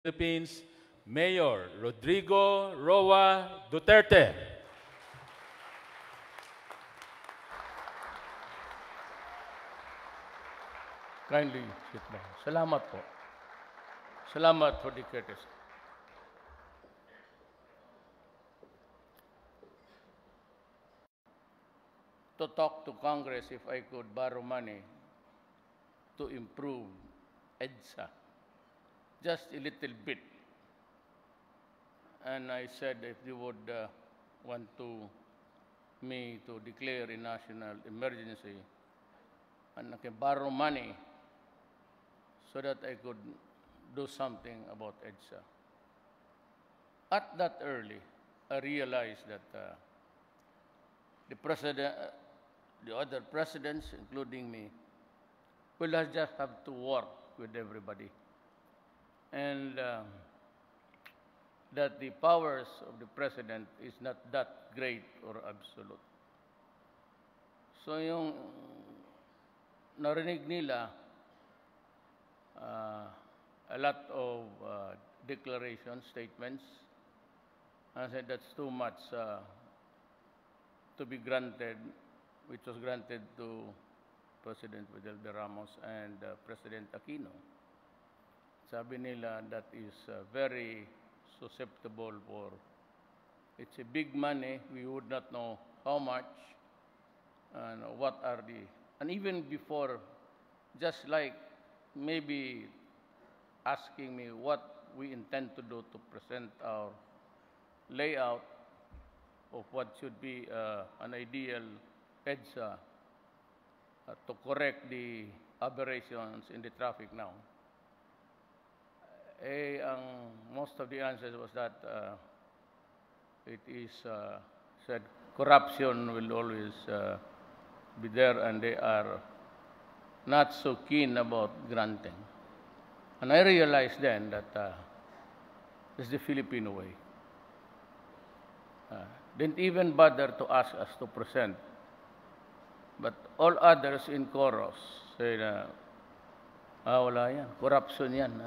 Philippines, Mayor Rodrigo Roa Duterte. Kindly sit down. Salamat po. Salamat for the courtesy. To talk to Congress if I could borrow money to improve EDSA, just a little bit. And I said if you would want me to declare a national emergency, and I can borrow money so that I could do something about EDSA. At that early, I realized that the president, the other presidents, including me, will just have to work with everybody. And that the powers of the president is not that great or absolute. So yung narinig nila, a lot of declaration statements. I said that's too much to be granted, which was granted to President Fidel Ramos and President Aquino. Sabi nila that is very susceptible for, it's a big money, we would not know how much and what are the, and even before, just like maybe asking me what we intend to do to present our layout of what should be an ideal EDSA to correct the aberrations in the traffic now. Most of the answers was that it is said corruption will always be there and they are not so keen about granting. And I realized then that it's the Filipino way. Didn't even bother to ask us to present. But all others in chorus say na, wala yan, corruption yan.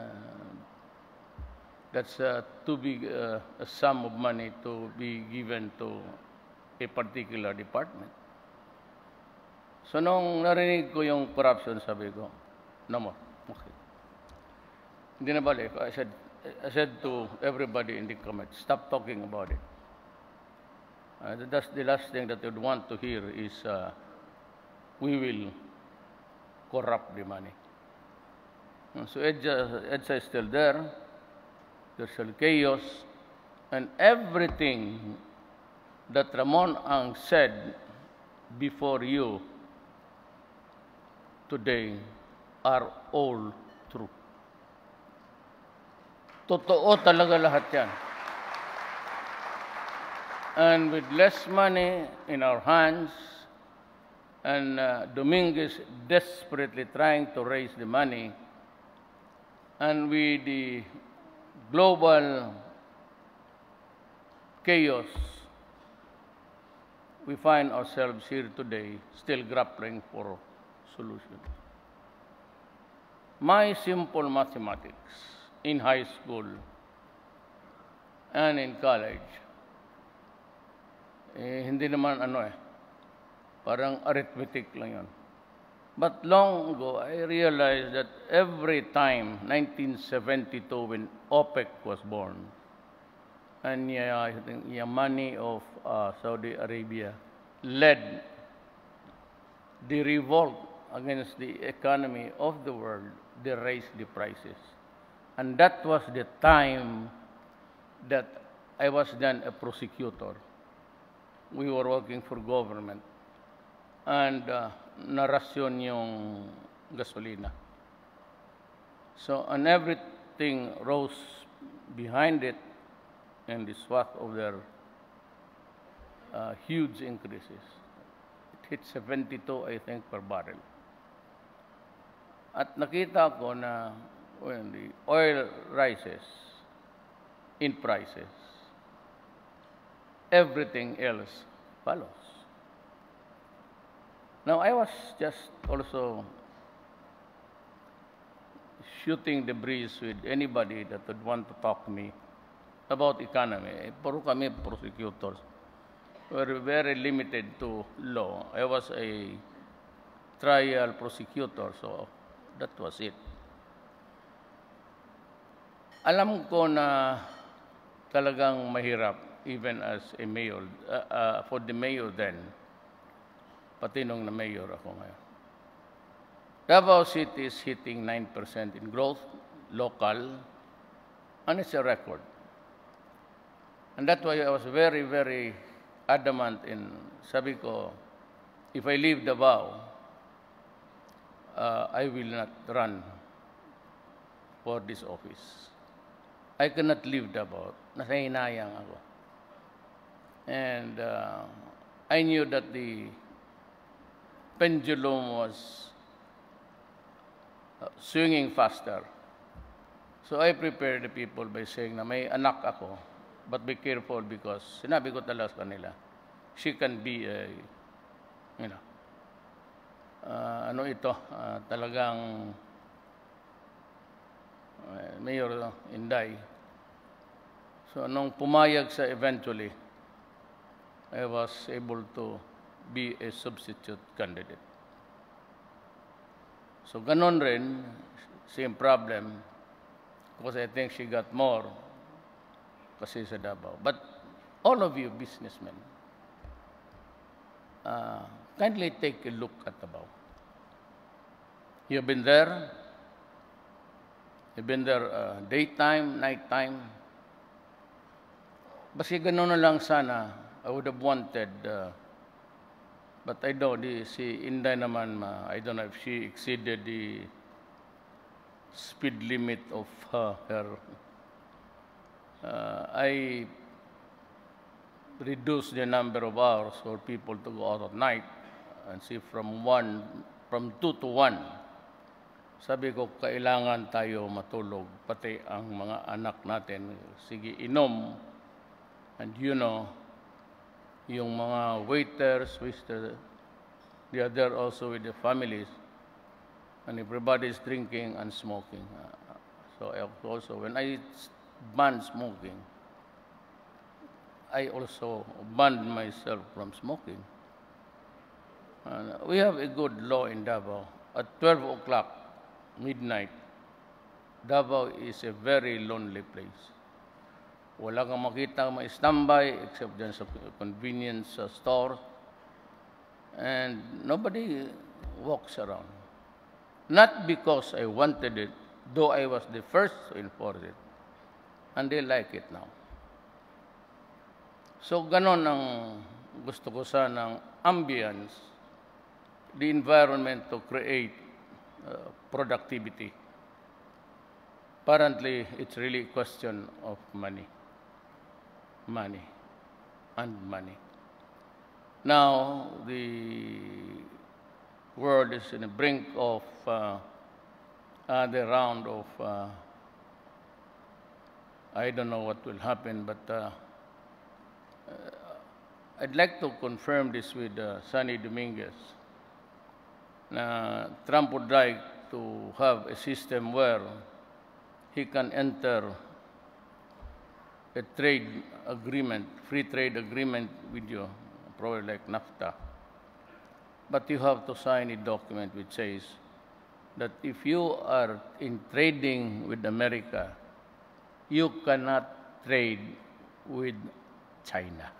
That's too big a sum of money to be given to a particular department. So nung narinig ko yung corruption, sabi ko, no more. Okay. Hindi na balik. I said to everybody in the comments, stop talking about it. That's the last thing that you'd want to hear is we will corrupt the money. So EDSA is still there. There's still chaos. And everything that Ramon Ang said before you today are all true. Totoo talaga lahat yan. And with less money in our hands, and Dominguez desperately trying to raise the money, and with the global chaos, we find ourselves here today still grappling for solutions. My simple mathematics in high school and in college, hindi naman parang arithmetic lang yun. But long ago, I realized that every time, 1972, when OPEC was born, and the money of Saudi Arabia led the revolt against the economy of the world, they raised the prices. And that was the time that I was then a prosecutor. We were working for government. And narasyon yung gasolina. So, and everything rose behind it in the swath of their huge increases. It hit 72, I think, per barrel. At nakita ko na when the oil rises in prices, everything else follows. Now, I was just also shooting the breeze with anybody that would want to talk to me about economy. Puro kami prosecutors. We're very limited to law. I was a trial prosecutor, so that was it. Alam ko na talagang mahirap, even as a mayor, for the mayor then, pati nung na mayor ako ngayon. Davao City is hitting 9% in growth, local, and it's a record. And that's why I was very, very adamant in, sabi ko, if I leave Davao, I will not run for this office. I cannot leave Davao. Nasahinayang ako. And I knew that the pendulum was swinging faster. So I prepared the people by saying na may anak ako, but be careful because sinabi ko talaga sa kanila, she can be a, talagang Mayor Inday. So nung pumayag sa eventually, I was able to be a substitute candidate. So ganon rin, same problem, because I think she got more kasi sa Davao. But all of you businessmen, kindly take a look at Davao. You've been there. You've been there daytime, nighttime. Basta gano'n na lang sana. I would have wanted, but I know, si Inday naman, I don't know if she exceeded the speed limit of her. I reduced the number of hours for people to go out at night and see from 2 to 1. Sabi ko, kailangan tayo matulog, pati ang mga anak natin. Sige, inom. And yung mga waiters, they are there also with the families. And everybody is drinking and smoking. So also, when I banned smoking, I also banned myself from smoking. We have a good law in Davao. At 12 o'clock, midnight, Davao is a very lonely place. Wala kang makita ma-standby except dyan sa convenience store. And nobody walks around. Not because I wanted it, though I was the first to enforce it. And they like it now. So ganon ang gusto ko sanang ambience, the environment to create productivity. Apparently, it's really a question of money. Money and money. Now, the world is in the brink of the round of, I don't know what will happen, but I'd like to confirm this with Sonny Dominguez. Trump would like to have a system where he can enter a trade agreement, free trade agreement with you, probably like NAFTA. But you have to sign a document which says that if you are in trading with America, you cannot trade with China.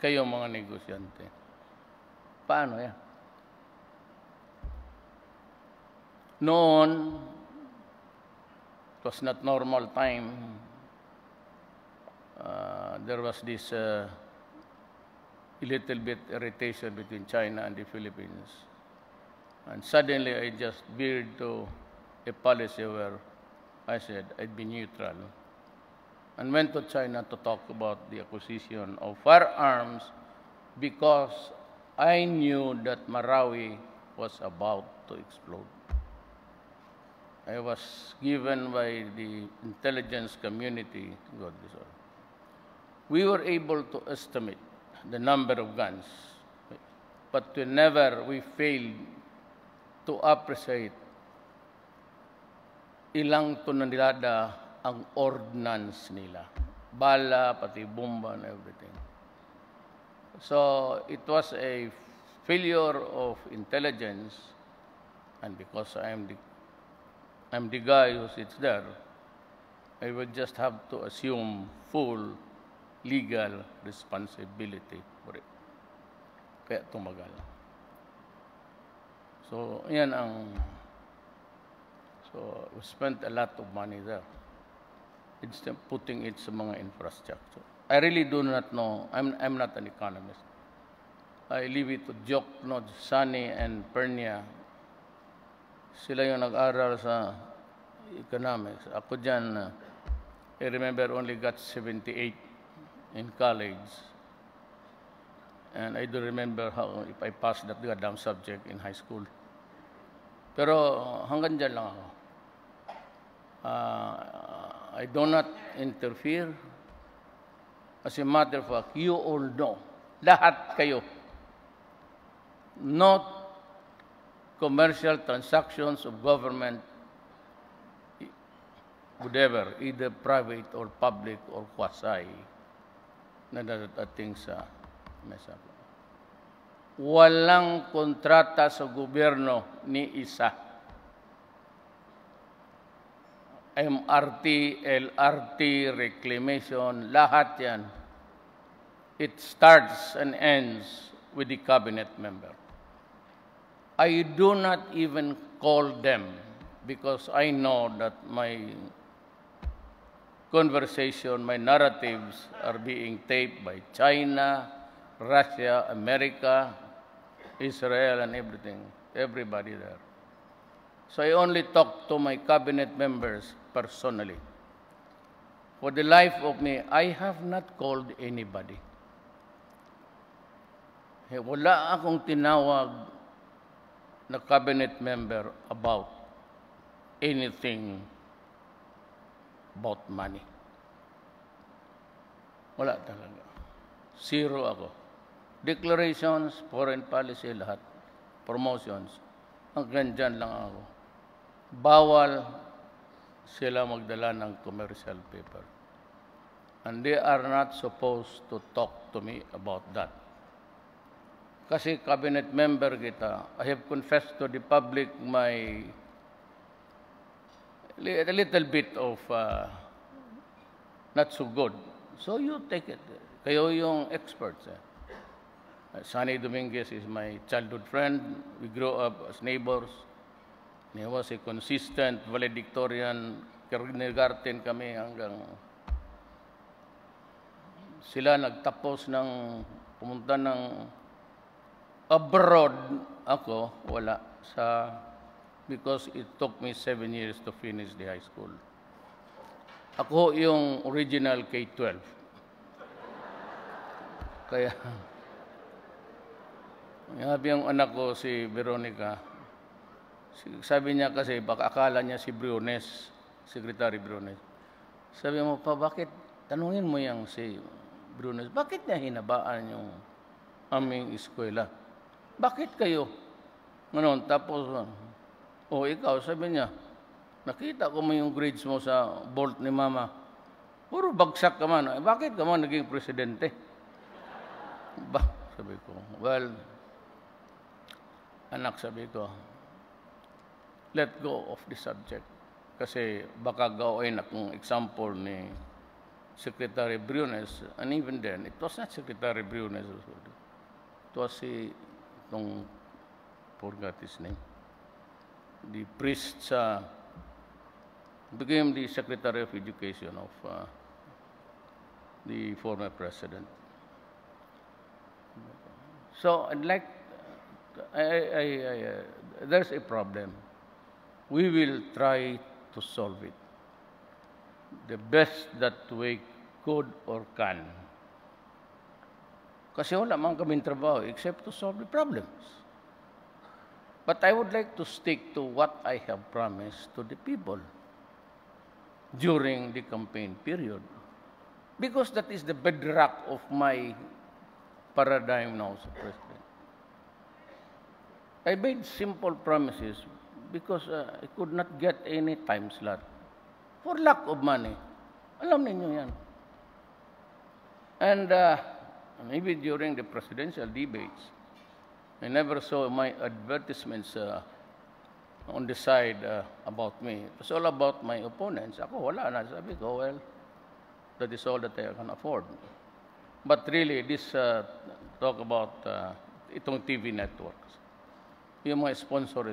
Kayo mga negosyante. Paano yan? Noon, it was not normal time. There was this a little bit irritation between China and the Philippines. And suddenly I just veered to a policy where I said I'd be neutral and went to China to talk about the acquisition of firearms because I knew that Marawi was about to explode. I was given by the intelligence community, God this all. We were able to estimate the number of guns, but we failed to appreciate ilang tonelada ang ordnance nila. Bala, pati bomba and everything. So it was a failure of intelligence, and because I'm the guy who sits there, I would just have to assume full legal responsibility for it. Kaya tumagal. So, yan ang... So, we spent a lot of money there. Instead of putting it sa mga infrastructure. I really do not know. I'm not an economist. I leave it to Jokno, Sani, and Pernia. Sila yung nag-aral sa economics. Ako dyan, I remember only got 78 in college. And I don't remember how if I passed that goddamn subject in high school. Pero hanggang dyan lang ako. I do not interfere. As a matter of fact, you all know, lahat kayo, not commercial transactions of government, whatever, either private or public or quasi, na dadating sa mesa. Walang kontrata sa gobyerno ni isa. MRT, LRT, reclamation, lahat yan. It starts and ends with the cabinet member. I do not even call them because I know that my conversation, my narratives are being taped by China, Russia, America, Israel, and everybody there. So I only talk to my cabinet members personally. For the life of me, I have not called anybody. Wala akong tinawag na cabinet member about anything about money. Wala talaga. Zero ako. Declarations, foreign policy, lahat. Promotions. Hanggang dyan lang ako. Bawal sila magdala ng commercial paper. And they are not supposed to talk to me about that. Kasi cabinet member kita, I have confessed to the public my a little bit of not so good. So you take it. Kayo yung experts. Sonny Dominguez is my childhood friend. We grew up as neighbors. He was a consistent valedictorian. Kindergarten kami hanggang sila nagtapos ng pumunta ng abroad. Ako, wala. Because it took me 7 years to finish the high school. Ako yung original K-12. Kaya, sabi yung anak ko, si Veronica, sabi niya kasi, baka akala niya si Briones, Secretary Briones. Sabi mo pa, bakit, tanungin mo yung si Briones, bakit niya hinabaan yung aming eskwela? Bakit kayo? Ngayon, tapos, ikaw, sabi niya, nakita ko mo yung grades mo sa bolt ni Mama. Puro bagsak ka man. Bakit ka man naging presidente? Sabi ko, well, anak, sabi ko, let go of the subject. Kasi baka gawin akong example ni Secretary Briones. And even then, it was not Secretary Briones. It was forgot his name. The priest became the Secretary of Education of the former president. So I'd like, there's a problem. We will try to solve it the best that we could or can. Kasi wala man kaming trabaho except to solve the problems. But I would like to stick to what I have promised to the people during the campaign period. Because that is the bedrock of my paradigm now as a president. I made simple promises because I could not get any time slot for lack of money. Alam ninyo yan. And maybe during the presidential debates, I never saw my advertisements on the side about me. It was all about my opponents. Ako, wala na. Sabi ko, well, that is all that I can afford. But really, this talk about itong TV networks. Yung mga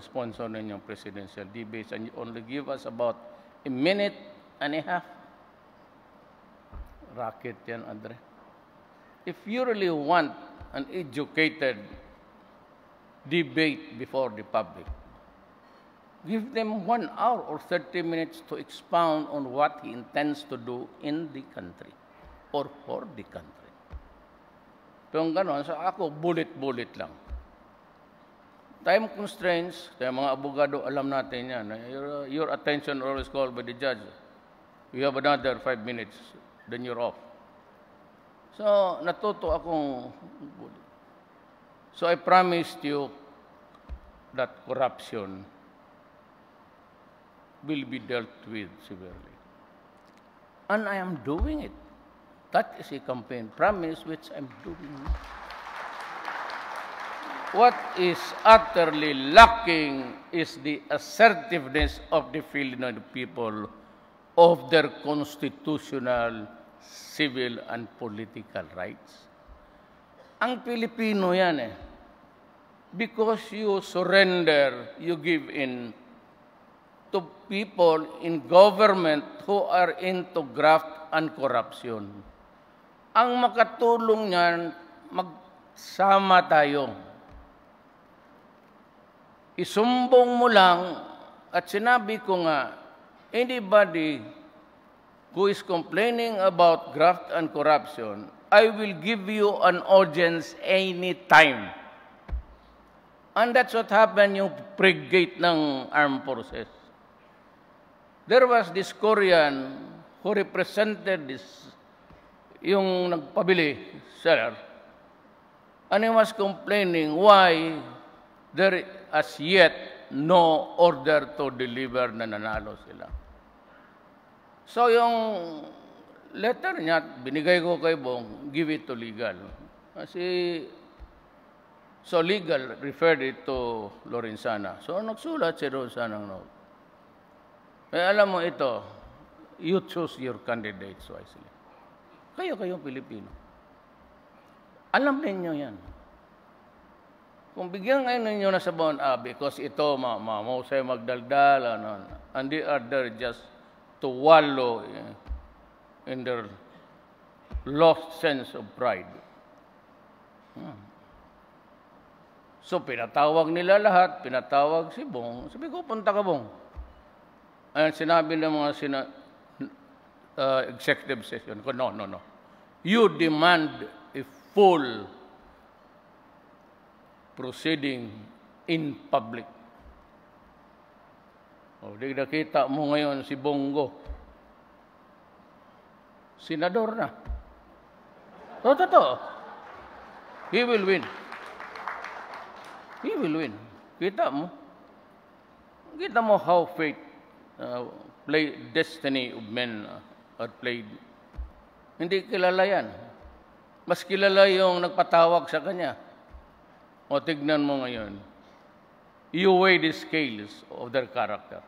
sponsor ninyong presidential debates, and you only give us about a minute and a half. Racket yan, Andre. If you really want an educated debate before the public, give them 1 hour or 30 minutes to expound on what he intends to do in the country or for the country. Kung gano'n, sa ako, bullet lang. Time constraints, kaya mga abogado, alam natin yan. Your attention always called by the judge. You have another 5 minutes, then you're off. So, natuto akong bullet. So, I promised you that corruption will be dealt with severely. And I am doing it. That is a campaign promise which I'm doing. What is utterly lacking is the assertiveness of the Filipino people of their constitutional, civil, and political rights. Ang Pilipino yan eh. Because you surrender, you give in to people in government who are into graft and corruption. Ang makatulong niyan, magsama tayo. Isumbong mo lang at sinabi ko nga, anybody who is complaining about graft and corruption, I will give you an audience anytime. And that's what happened yung brigade ng armed forces. There was this Korean who represented this, yung nagpabili, seller, and he was complaining why there as yet no order to deliver na nanalo sila. So yung letter niya, binigay ko kay Bong, give it to legal. Kasi, so legal referred it to Lorenzana. So nagsulat si Lorenzana ng note. Eh alam mo ito, you choose your candidates wisely. Kayong Pilipino. Alam ninyo yan. Kung bigyan kayo ninyo na sa bawang because ito, mahusay magdaldal, and they are there just to wallow in their lost sense of pride. So, pinatawag nila lahat, pinatawag si Bong. Sabi ko, punta ka, Bong. Ayan, sinabi ng mga executive session ko, no. You demand a full proceeding in public. O, di nakita mo ngayon si Bongo. Senador na. Totoo. He will win. He will win. Kita mo. Kita mo how fate destiny of men are played. Hindi kilala yan. Mas kilala yung nagpatawag sa kanya. O tignan mo ngayon, you weigh the scales of their character.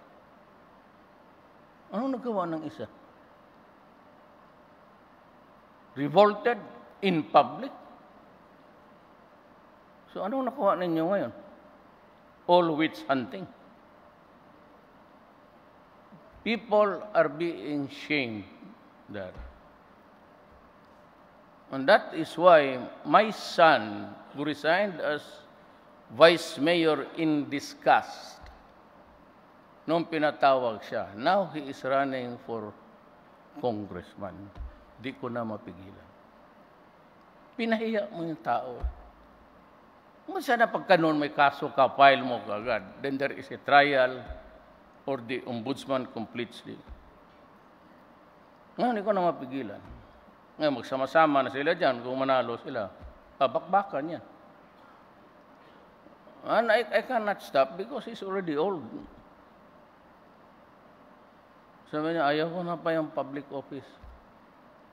Anong nagawa ng isa? Revolted in public? So anong nakuha ninyo ngayon? All witch hunting. People are being shamed there. And that is why my son, who resigned as vice mayor in disgust, nung pinatawag siya, now he is running for congressman. Di ko na mapigilan. Pinahiya mo yung tao. Kung sana pagka noon may kaso ka, file mo agad. Then there is a trial or the ombudsman completes it. Ngayon, di ko na mapigilan. Ngayon, magsama-sama na sila dyan kung manalo sila. Babakbakan yan. And I cannot stop because he's already old. Sabi niya, ayaw ko na pa yung public office.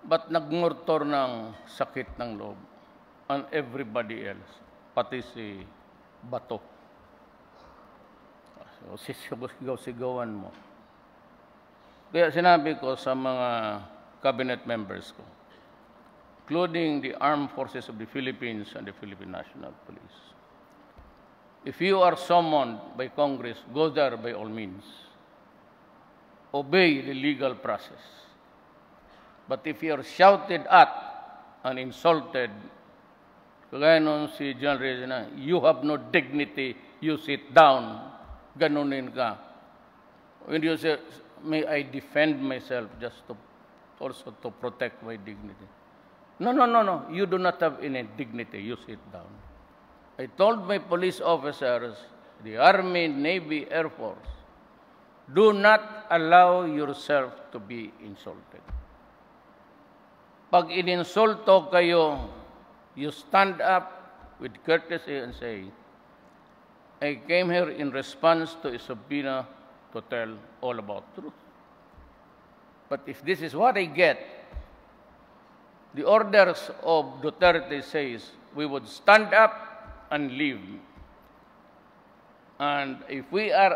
But nagmurtor ng sakit ng loob on everybody else, pati si Bato. So, sigaw-sigawan mo. Kaya sinabi ko sa mga cabinet members ko, including the armed forces of the Philippines and the Philippine National Police, if you are summoned by Congress, go there by all means. Obey the legal process. But if you are shouted at and insulted, kagaya nung si John Regina, you have no dignity, you sit down, ganunin ka. When you say, may I defend myself just to also to protect my dignity. No, you do not have any dignity, you sit down. I told my police officers, the Army, Navy, Air Force, do not allow yourself to be insulted. Pag ininsulto kayo, you stand up with courtesy and say, I came here in response to a subpoena to tell all about truth. But if this is what I get, the orders of Duterte says we would stand up and leave. And if we are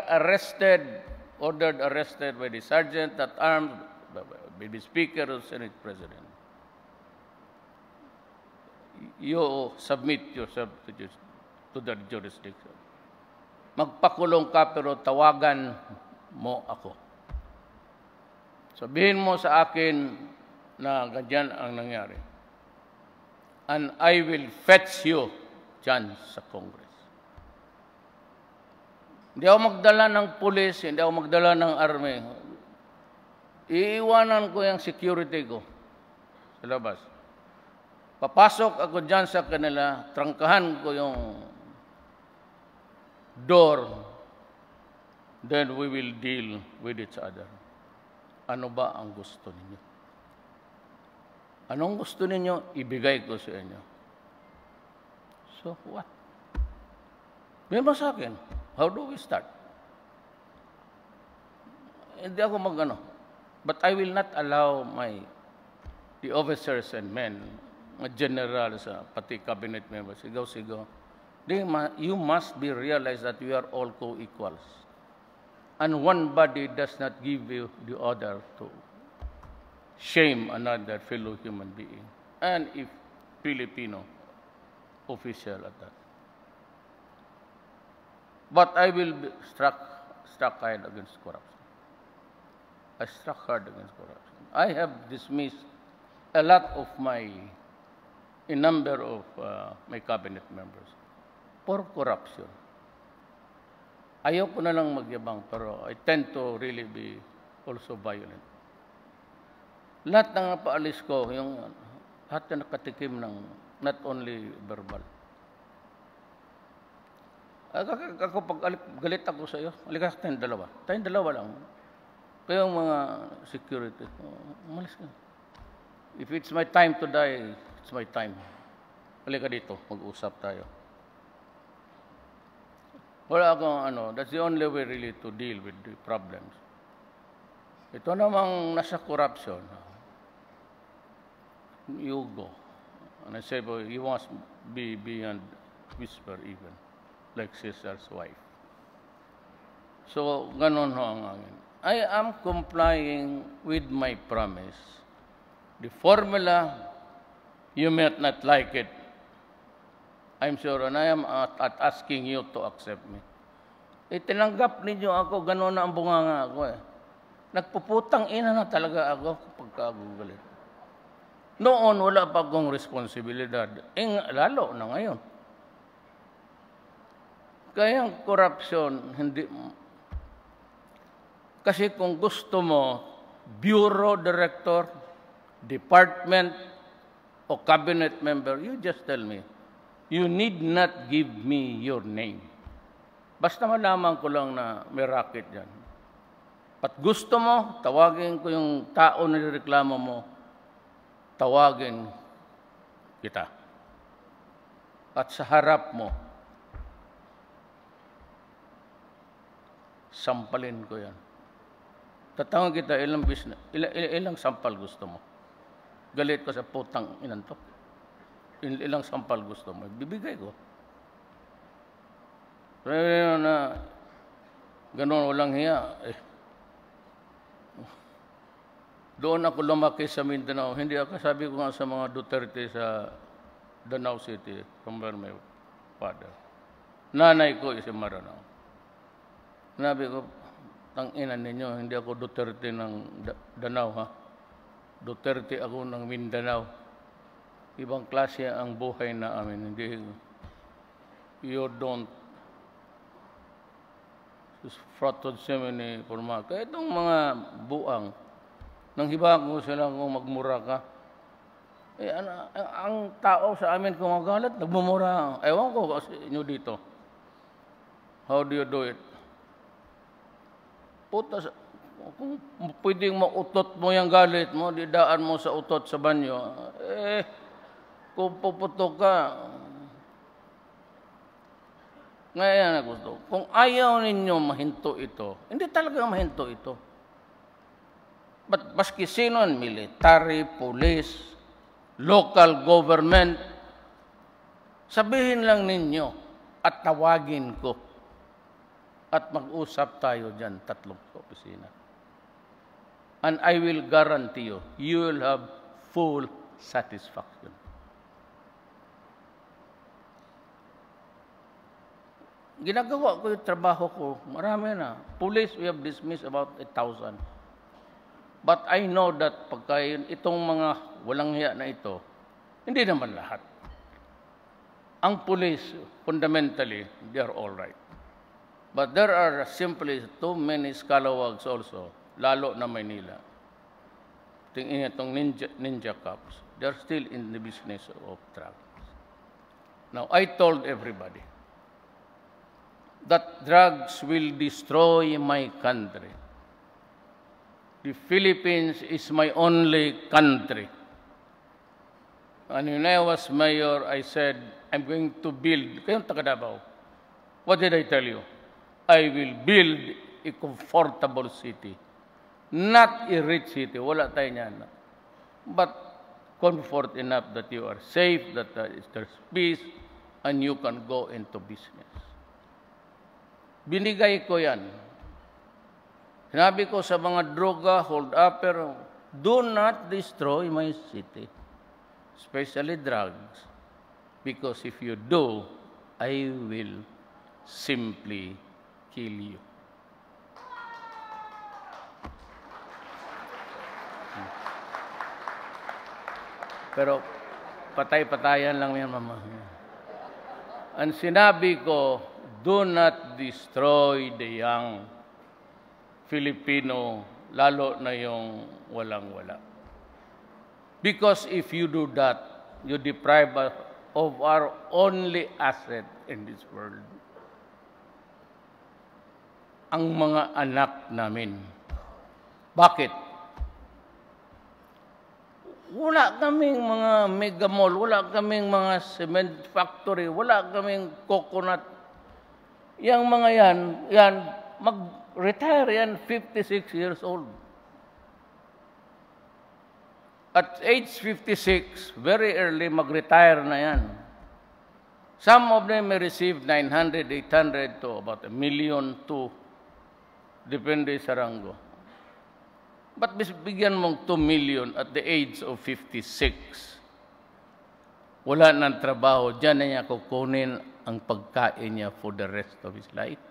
ordered arrested by the sergeant at arms, by the Speaker or Senate President, you submit yourself to the jurisdiction. Magpakulong ka pero tawagan mo ako. Sabihin mo sa akin na ganyan ang nangyari. And I will fetch you dyan sa Congress. Hindi ako magdala ng pulis, hindi ako magdala ng army. Iiwanan ko yung security ko sa labas. Papasok ako dyan sa kanila, trangkahan ko yung door, then we will deal with each other. Ano ba ang gusto ninyo? Anong gusto ninyo, ibigay ko sa inyo. So, what? Bima sa akin, how do we start? Hindi ako mag-ano. But I will not allow the officers and men, mga generals, pati cabinet members, sigaw-sigaw. You must be realized that we are all co-equals. And one body does not give you the other to shame another fellow human being. And if Filipino official at that. But I will be struck hard against corruption. I struck hard against corruption. I have dismissed a number of my cabinet members for corruption. Ayaw ko na lang magyabang, pero I tend to really be also violent. Lahat ng napaalis ko, lahat na nakatikim ng not only verbal. Ako pag galit ako sa iyo, halika tayong dalawa. Tayong dalawa lang. Kayong mga security, umalis ka. If it's my time to die, it's my time. Halika dito, mag-usap tayo. Wala akong that's the only way really to deal with the problems. Ito namang nasa corruption. You go. And I say, well, you must be beyond whisper even, like Caesar's wife. So, ganon ho ang angin. I am complying with my promise. The formula, you may not like it. I'm sure, and I am at asking you to accept me. Tinanggap ninyo ako, ganon na ang bunganga ako eh. Nagpuputang ina na talaga ako kapag kagugalit. Noon, wala pa akong responsibilidad. Lalo na ngayon. Kaya ang corruption, hindi. Kasi kung gusto mo, bureau director, department, o cabinet member, you just tell me. You need not give me your name. Basta malaman ko lang na may racket dyan. At gusto mo, tawagin ko yung tao na nireklamo mo, tawagin kita. At sa harap mo, sampalin ko yan. Tatawag kita, ilang sampal gusto mo? Galit ko sa putang inan to. Ilang sampal gusto mo? Bibigay ko. Pero na gano'n, walang hiya. Doon ako lumaki sa Mindanao. Hindi ako, sabi ko nga sa mga Duterte sa Danao City, from where my father. Nanay ko si Maranao. Sabi ko, tang-inan ninyo, hindi ako Duterte ng Danao, ha? Duterte ako ng Mindanao. Ibang klase ang buhay na amin. Hindi, you don't fratod semini forma. Kaya itong mga buang, nang hiba ko sila kung magmura ka. Ang tao sa amin kung magalit, nagmumura. Ewan ko kasi inyo dito. How do you do it? Puta, kung pwedeng mautot mo yung galit mo, didaan mo sa utot sa banyo, kung puputok ka, ngayon na gusto. Kung ayaw ninyo mahinto ito, hindi talaga mahinto ito. But baski sino, military, police, local government, sabihin lang ninyo at tawagin ko at mag-usap tayo dyan, 3 opisina. And I will guarantee you, you will have full satisfaction. Ginagawa ko yung trabaho ko, marami na. Police, we have dismissed about 1,000. But I know that pagka itong mga walang hiya na ito, hindi naman lahat. Ang police, fundamentally, they are all right. But there are simply too many scalawags also, lalo na Manila. Tingin itong ninja cops, they are still in the business of drugs. Now, I told everybody that drugs will destroy my country. The Philippines is my only country. And when I was mayor, I said, I'm going to build, kayong taga Davao. What did I tell you? I will build a comfortable city. Not a rich city, wala tayo niyan. But comfort enough that you are safe, that there's peace, and you can go into business. Binigay ko yan. Sinabi ko sa mga droga, hold upper, do not destroy my city, especially drugs, because if you do, I will simply kill you. Pero patay-patayan lang yan, mama. Ang sinabi ko, do not destroy the young Filipino, lalo na yung walang-wala. Because if you do that, you deprive us of our only asset in this world. Ang mga anak namin. Bakit? Wala kaming mga mega mall, wala kaming mga cement factory, wala kaming coconut. Yang mga yan mag-retire yan 56 years old. At age 56, very early mag-retire na yan. Some of them may receive 900, 800 to about 1 million to, depende sa rango. But bigyan mong 2 million at the age of 56, wala nang trabaho, dyan na niya kukunin ang pagkain niya for the rest of his life.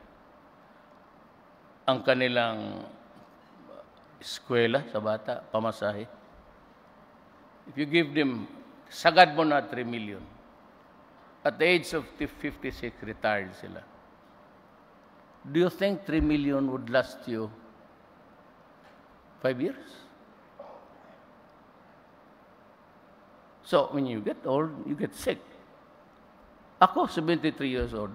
Ang kanilang eskwela sa bata, pamasahe. If you give them, sagad mo na 3 million. At the age of 56, retired sila. Do you think 3 million would last you 5 years? So, when you get old, you get sick. Ako, 73 years old.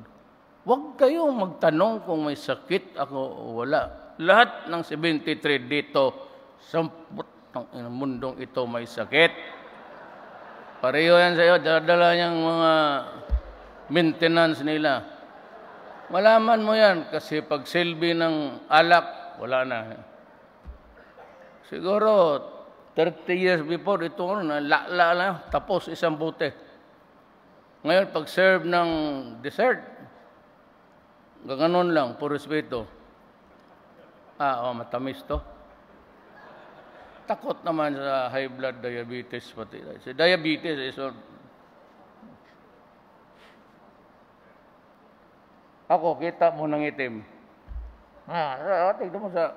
Huwag kayong magtanong kung may sakit ako o wala. Lahat ng 73 dito, samput ng mundong ito may sakit. Pareho yan sa iyo, dala niyang mga maintenance nila. Malaman mo yan kasi pag silbi ng alak, wala na. Siguro 30 years before, ito na, tapos isang bote. Ngayon, pag serve ng dessert, gaganon lang, puro respeto. Matamis to. Takot naman sa high blood diabetes pati. Si diabetes is ako, kita mo ng itim. Tignan mo sa...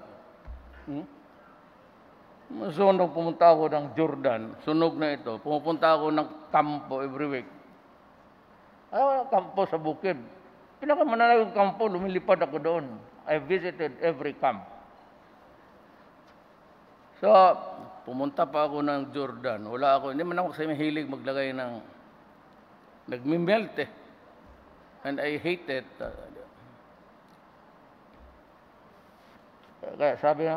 Sunog, pumunta ako ng Jordan. Sunog na ito. Pumupunta ako ng kampo every week. Kampo sa bukid. Pinakamanalagang kampo, lumilipad ako doon. I visited every camp. So, pumunta pa ako ng Jordan. Wala ako, hindi man ako kasi mahilig maglagay ng... Nagmimelt eh. And I hate it. Kaya sabi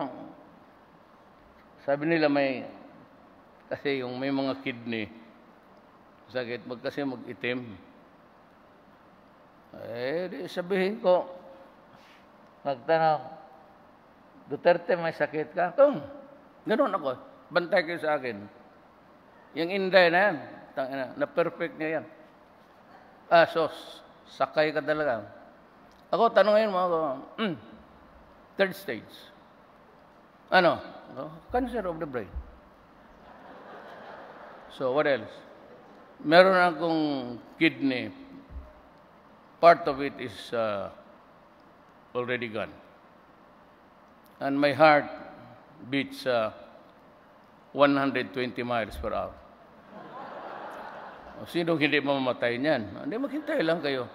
nila kasi yung may mga kidney, sakit, kasi mag-itim. Di sabihin ko, magtanong, Duterte, may sakit ka? Ganun ako. Bantay kayo sa akin. Yung Inday na yan, na-perfect niya yan. Sakay ka talaga. Ako, tanongin mo ako, third stage. Cancer of the brain. So, what else? Meron akong kidney. Part of it is already gone. And my heart beats 120 miles per hour. Sinong hindi mamamatay niyan? Hindi, maghintay lang kayo.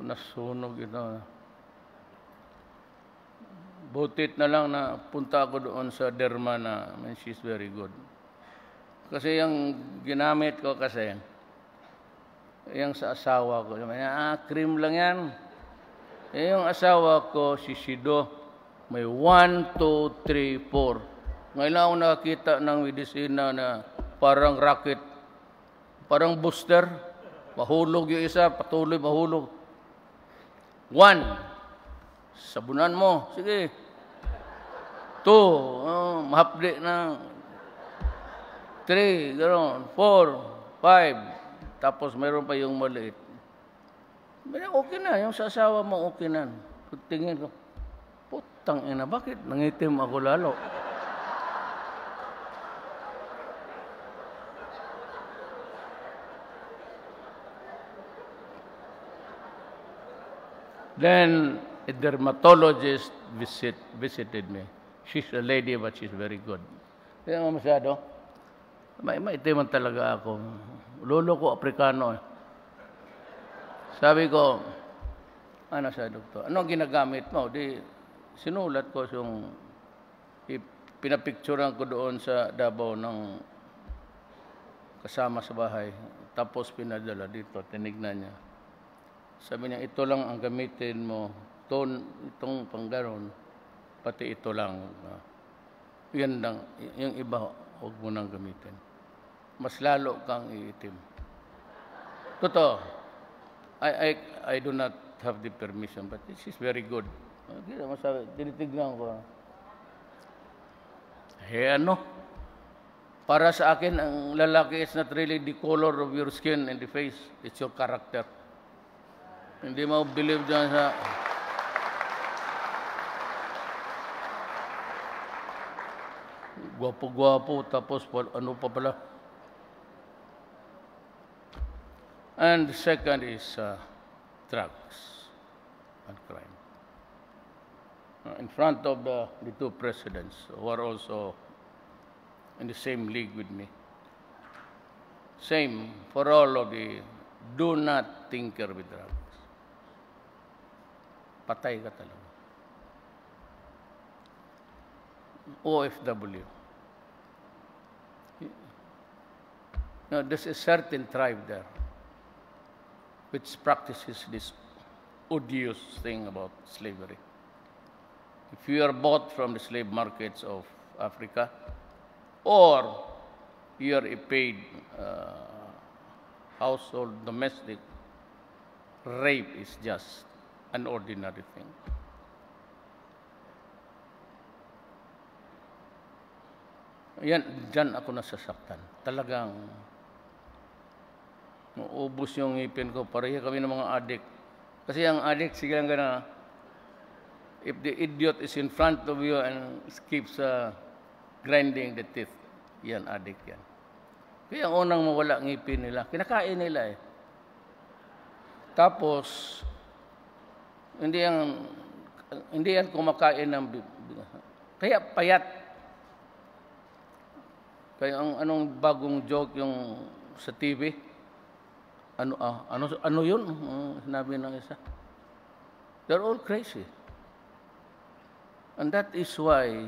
Nasunog ito. Butit na lang na punta ako doon sa derma na she's very good. Kasi yung ginamit ko kasi, yung sa asawa ko, cream lang yan. Yung asawa ko, si Shido, may 1, 2, 3, 4. Ngayon ako nakakita ng medisina na parang rocket, parang booster. Mahulog yung isa, patuloy mahulog. 1, sabunan mo. Sige. 2, mahapdi na. 3, gano'n. 4, 5. Tapos mayroon pa yung maliit. Okay na. Yung sa asawa mo, okay na. Tingin ko, putang ina, bakit nangitim ako lalo? Then a dermatologist visited me. She's a lady, but she's very good. Kaya masyado, maitiman talaga ako. Lolo ko, Aprikano. Sabi ko, sa doktor, anong ginagamit mo? Sinulat ko yung, pinapicturean ko doon sa Davao ng kasama sa bahay. Tapos pinadala dito, tinignan niya. Sabi niya, ito lang ang gamitin mo. Itong panggaron, pati ito lang. Yan lang. Yung iba, huwag mo nang gamitin. Mas lalo kang iitim. Totoo. I do not have the permission, but this is very good. Tinitignan ko. Para sa akin, ang lalaki is not really the color of your skin and the face. It's your character. Hindi mo believe dyan sa... Gwapo-gwapo, tapos ano pa pala. And the second is drugs and crime. In front of the two presidents who are also in the same league with me. Same for all of the do not tinker with drugs. Patay ka talaga. OFW. Now, there's a certain tribe there which practices this odious thing about slavery. If you are bought from the slave markets of Africa, or you are a paid household, domestic, rape is just an ordinary thing. Diyan ako nasasaktan. Talagang ubos yung ngipin ko. Pareha kami ng mga adik. Kasi ang adik, sige lang gana, if the idiot is in front of you and keeps grinding the teeth, yan, adik yan. Kaya ang unang mawala ngipin nila, kinakain nila eh. Tapos, hindi yan kumakain ng kaya payat. Kaya anong bagong joke yung sa TV? Ano yun? Sinabi ng isa. They're all crazy. And that is why,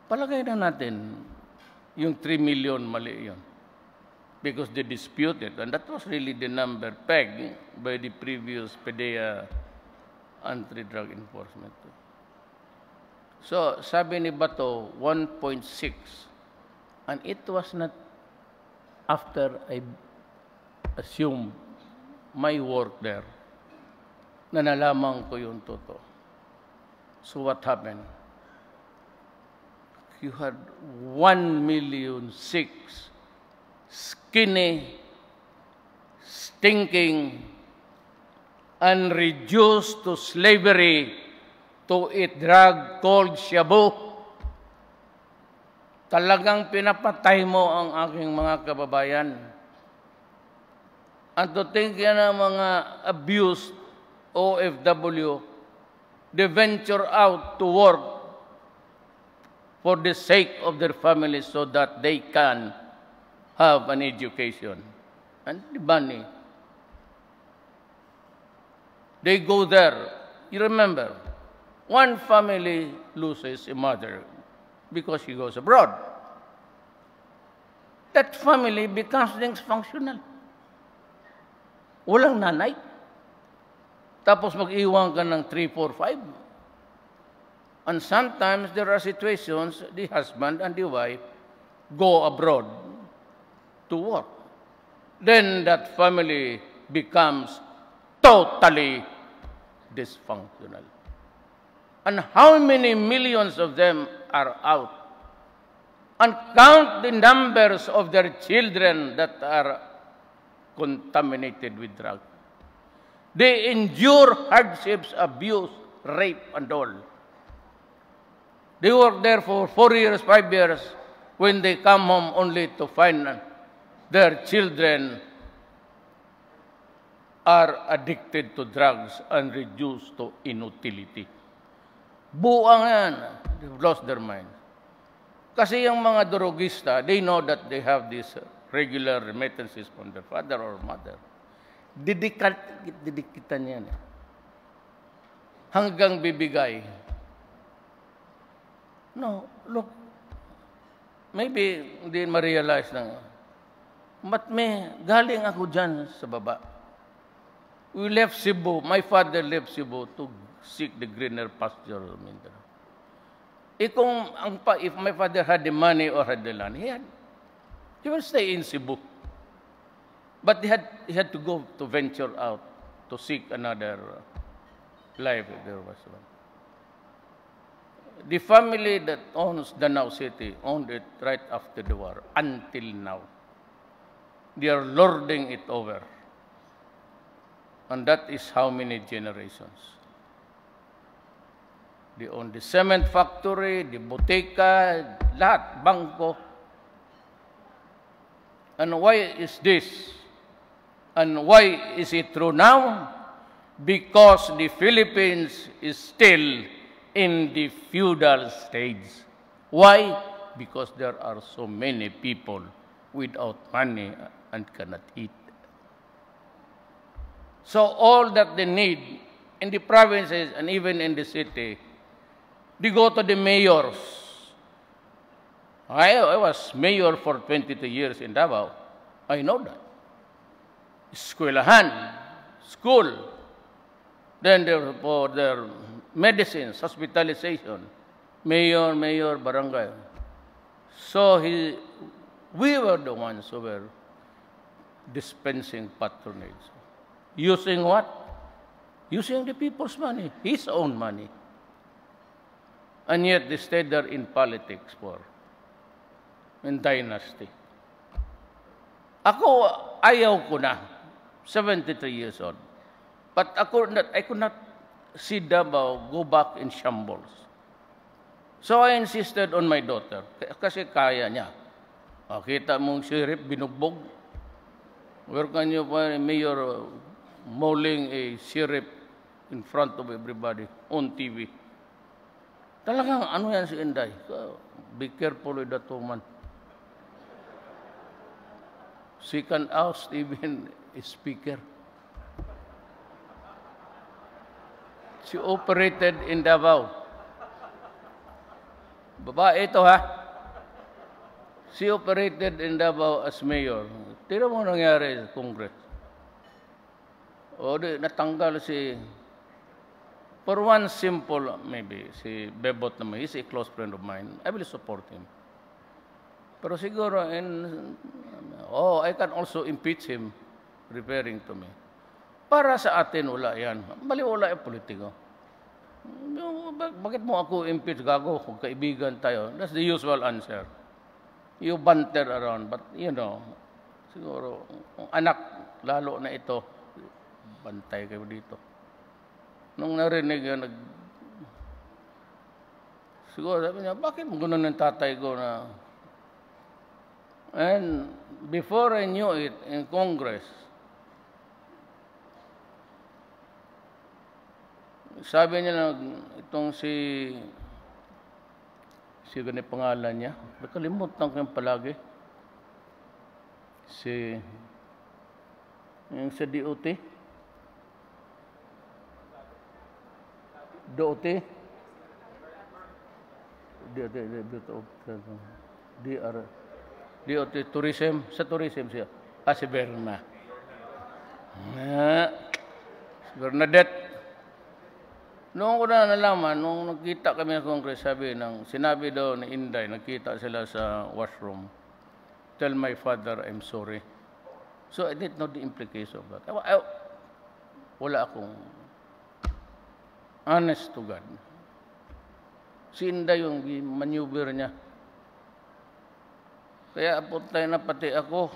palagay na natin, yung 3 million mali yun. Because they disputed. And that was really the number pegged by the previous PDEA anti-drug enforcement. So, sabi ni Bato, 1.6. And it was not after I assumed my work there na nalaman ko yung totoo. So what happened? You had 1,000,006 skinny, stinking, and reduced to slavery to eat drug called shabu. Talagang pinapatay mo ang aking mga kababayan. At to think yan ang mga abused OFW, they venture out to work for the sake of their families so that they can have an education. And the money, they go there. You remember, one family loses a mother because she goes abroad. That family becomes dysfunctional. Walang nanay. Tapos mag-iwan ka ng 3, 4, 5. And sometimes there are situations, the husband and the wife go abroad to work. Then that family becomes totally dysfunctional. And how many millions of them are out? And count the numbers of their children that are contaminated with drugs. They endure hardships, abuse, rape, and all. They work there for 4 years, 5 years, when they come home only to find their children are addicted to drugs and reduced to inutility. Buang yan. They've lost their mind. Kasi yung mga drogista, they know that they have these regular remittances from their father or mother. Didikitan yan. Hanggang bibigay. No, look, maybe hindi ma-realize na, but galing ako dyan sa baba. We left Cebu, my father left Cebu to seek the greener pasture of Mindanao. If my father had the money or had the land, he would stay in Cebu. But he had to go to venture out to seek another life if there was one. The family that owns Danao City owned it right after the war until now. They are lording it over. And that is how many generations. They own the cement factory, the boteca, lahat, bangko. And why is this? And why is it true now? Because the Philippines is still in the feudal stage. Why? Because there are so many people without money and cannot eat. So all that they need in the provinces and even in the city, they go to the mayors. I was mayor for 22 years in Davao. I know that. Eskwelahan, school, then for their medicines, hospitalization, mayor, barangay. So we were the ones who were dispensing patronage. Using what? Using the people's money, his own money. And yet they stayed there in politics in dynasty. Ako, ayaw ko na. 73 years old. But I could not see Davao go back in shambles. So I insisted on my daughter. Kasi kaya niya. Kita mong sheriff, binugbog. Where can you find mayor mauling a sheriff in front of everybody on TV? Talagang ano yan si Inday. So, be careful with that woman. She can oust even a speaker. She operated in Davao. Babae ito, ha? She operated in Davao as mayor. Tira mo nangyari sa Congress. O di, natanggal si... For one simple, maybe, si Bebot naman, he's a close friend of mine. I will support him. Pero siguro, I can also impeach him, referring to me. Para sa atin, wala yan. Wala yung politiko. Bakit mo ako impeach, gago? Kung kaibigan tayo. That's the usual answer. You banter around, but siguro, kung anak, lalo na ito, bantay kayo dito. Nung narinig yan, siguro sabi niya, bakit mo ganun ng tatay ko na... And before I knew it, in Congress, sabi niya na itong si ganun pangalan niya, nakalimutan ko yung palagi. Yung sa DOT. DOT, tourism, sa tourism siya. Si Berna. Si Bernadette. Noong ko na nalaman, nung nagkita kami sa Congress, sinabi daw ni Inday, nagkita sila sa washroom. Tell my father I'm sorry. So I didn't know the implication of that. Wala akong honest to God. Si Inday yung maneuver niya. Kaya apuntay na pati ako.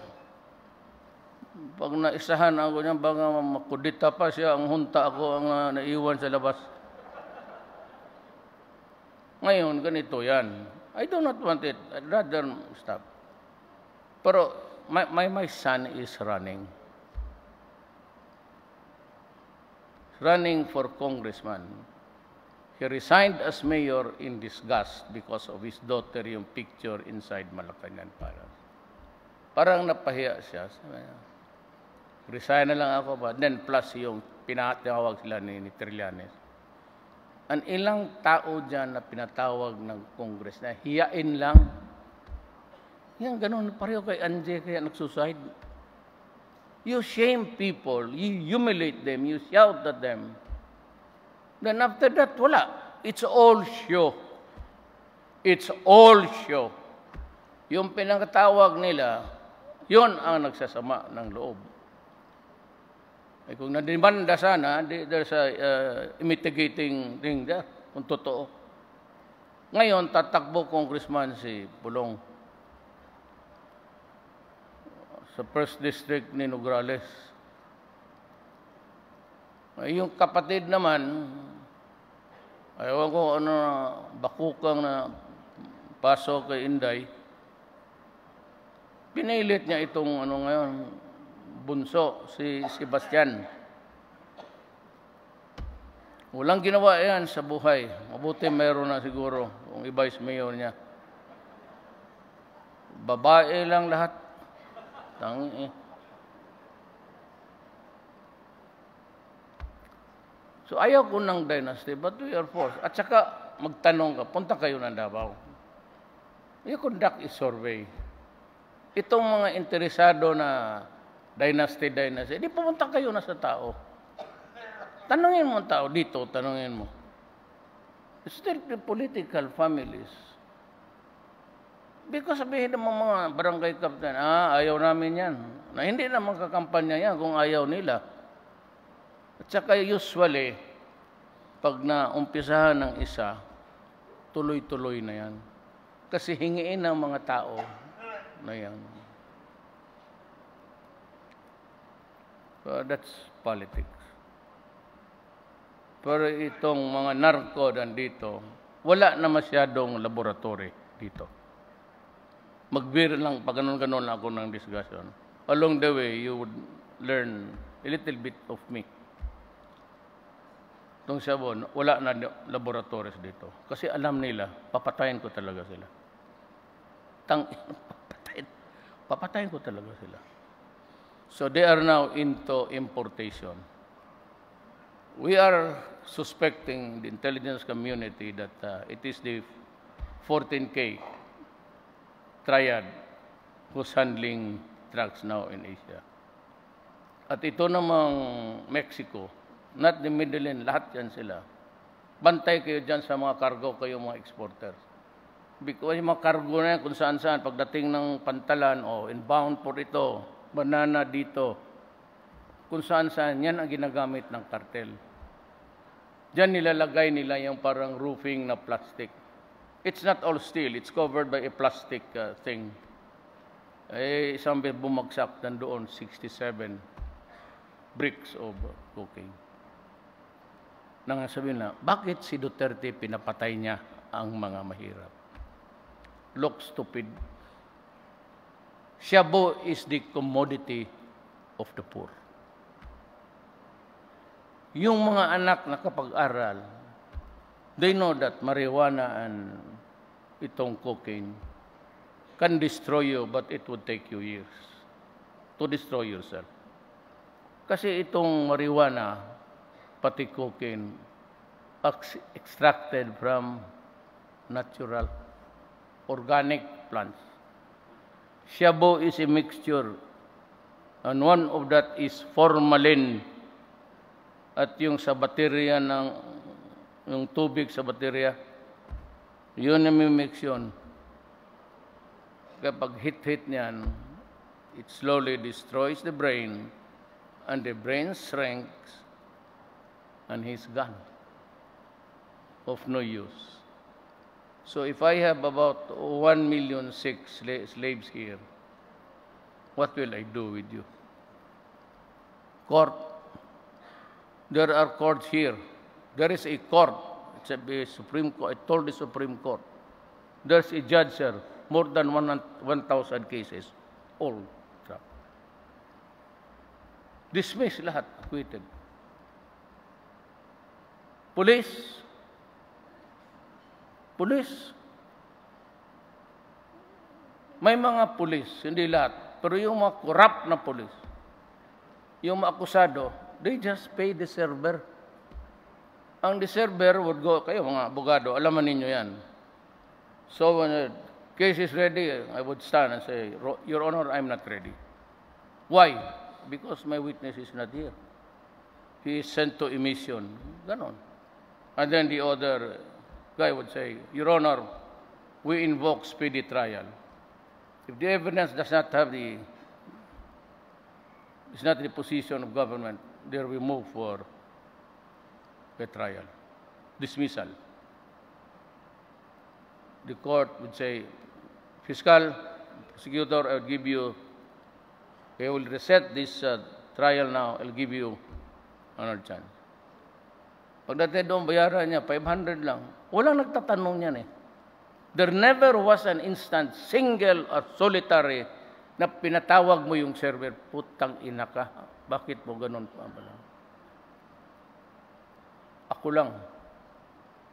Pag naisahan ako niya, baka makudita pa siya, ang hunta ako ang naiwan sa labas. Ngayon, ganito yan. I do not want it. I'd rather stop. Pero my son is running. Running for congressman. He resigned as mayor in disgust because of his daughter, yung picture inside Malacanang Palace. Parang napahiya siya. Resign na lang ako ba? Then plus yung pinatawag sila ni Trillanes. Ang ilang tao dyan na pinatawag ng Congress na hiyain lang. Yan, ganun. Pareho kay Anje kaya nagsuicide. You shame people. You humiliate them. You shout at them. Then after that, wala. It's all show. It's all show. Yung pinakatawag nila, yun ang nagsasama ng loob. Kung nadimanda sana, there's a mitigating thing there, kung totoo. Ngayon, tatakbo congressman si Pulong sa first district ni Nograles. Yung kapatid naman, ayaw ko bakukang na pasok kay Inday, pinilit niya itong ngayon, bunso, si Sebastian. Walang ginawa yan sa buhay. Mabuti mayroon na siguro kung iba is mayor niya. Babae lang lahat. So ayaw ko ng dynasty, but we are forced. At saka magtanong ka, punta kayo ng Davao. You conduct a survey. Itong mga interesado na dynasty, di pumunta kayo na sa tao. Tanungin mo ang tao dito, tanungin mo. It's still the political families. Because sabihin ng mga barangay captain, ayaw namin yan. Na hindi naman kakampanya yan kung ayaw nila. At saka usually, pag naumpisahan ng isa, tuloy-tuloy na yan. Kasi hingiin ng mga tao na yan. So that's politics. Pero itong mga narko dito, wala na masyadong laboratory dito. Magbir lang, pag ganon-ganon ako ng discussion. Along the way, you would learn a little bit of me. Itong sabon, wala na laboratories dito. Kasi alam nila, papatayin ko talaga sila. Papatayin ko talaga sila. So they are now into importation. We are suspecting the intelligence community that it is the 14K triad who's handling drugs now in Asia. At ito namang Mexico, not the Middle East, lahat yan sila. Bantay kayo dyan sa mga cargo kayo mga exporters. Because yung mga cargo na yan, kung saan-saan, pagdating ng pantalan, inbound po ito, banana dito, kung saan-saan, yan ang ginagamit ng kartel. Diyan nilalagay nila yung parang roofing na plastic. It's not all steel. It's covered by a plastic thing. Isang bumagsak nandoon, 67 bricks of cocaine. Nangasabi na, bakit si Duterte pinapatay niya ang mga mahirap? Look stupid. Shabu is the commodity of the poor. Yung mga anak na kapag-aral, they know that marijuana and itong cocaine can destroy you, but it would take you years to destroy yourself. Kasi itong marijuana, pati cocaine, extracted from natural, organic plants. Shabu is a mixture, and one of that is formalin. At yung sa baterya yung tubig sa baterya, yun na mimix yun. Kapag hit niyan, it slowly destroys the brain, and the brain shrinks, and he's gone, of no use. So if I have about 1,000,006 slaves here, what will I do with you? Court. There are courts here. There is a court. It's a Supreme Court. I told the Supreme Court. There's a judge here. More than 1,000 cases. All dropped. Dismissed lahat. Acquitted. Police. May mga police, hindi lahat. Pero yung mga corrupt na police, yung mga akusado, they just pay the server. Ang the server would go, kayo mga abogado, alaman ninyo yan. So when the case is ready, I would stand and say, Your Honor, I'm not ready. Why? Because my witness is not here. He is sent to emission. Ganon. And then the other guy would say, Your Honor, we invoke speedy trial. If the evidence does not have it's not the position of government, there we move for a trial, dismissal. The court would say, Fiscal, prosecutor, I will reset this trial now, I'll give you another chance. Pagdating doon, bayaran niya, 500 lang. Walang nagtatanong niyan eh. There never was an instant, single or solitary, na pinatawag mo yung server, putang ina ka. Bakit mo ganun pa ba? Ako lang.